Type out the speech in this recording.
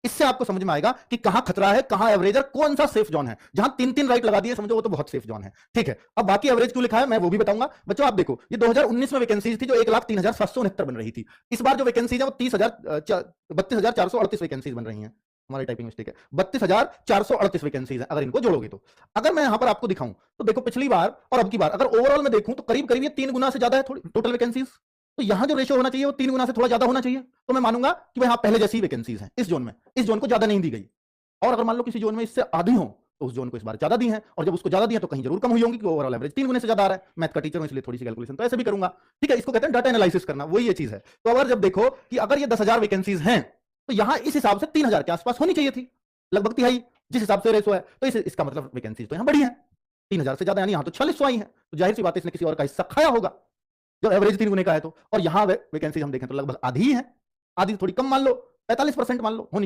इससे आपको समझ में आएगा कि कहां खतरा है, कहां एवरेज है, कौन सा सेफ जोन है। जहां 3-3 राइट लगा दिए समझो वो तो बहुत सेफ जोन है। ठीक है, अब बाकी एवरेज क्यों लिखा है मैं वो भी बताऊंगा। बच्चों आप देखो, ये 2019 में वैकेंसीज थी जो 1,03,769 बन रही थी। इस बार जो वैकेंसीज है वो 32,438 वैकेंसीज बन रही हैं। हमारी टाइपिंग मिस्टेक है, 32,438 वैकेंसीज है अगर इनको जोड़ोगे तो। अगर मैं यहां पर आपको दिखाऊं तो देखो पिछली बार और अब की बार अगर ओवरऑल में देखूं तो करीब करीब ये 3 गुना से ज्यादा है थोड़ी टोटल वैकेंसीज। तो यहां जो रेशियो होना चाहिए वो 3 गुना से थोड़ा ज्यादा होना चाहिए। तो मैं मानूंगा कि वहां पहले जैसी वैकेंसीज हैं इस जोन में, इस जोन को ज्यादा नहीं दी गई। और अगर मान लो किसी जोन में इससे आधी हो तो उस जोन को इस बार ज्यादा दी है, और जब उसको ज्यादा दी है तो कहीं जरूर कम हुई होंगी कि ओवरऑल एवरेज 3 गुने से ज्यादा आ रहा है। मैथ का टीचर हूं इसलिए थोड़ी सी कैलकुलेशन तो ऐसे भी करूंगा। ठीक है, इसको कहते हैं डाटा एनालिसिस करना, वही ये चीज है। तो अगर जब देखो कि अगर ये 10,000 वैकेंसीज हैं तो यहां इस हिसाब से 3,000 के आसपास होनी चाहिए थी, लगभग तिहाई जिस हिसाब से रेशो है। तो इसका मतलब वैकेंसीज तो यहां बढ़ी है 3,000 से ज्यादा, यानी यहां तो 4600 आई है। तो जाहिर सी बात है इसने किसी और का हिस्सा खाया होगा जब एवरेज 3 गुने का है तो। और यहां वैकेंसी हम देखें तो लगभग आधी ही है, आधी थोड़ी कम मान लो, 45% मान लो होनी चाहिए।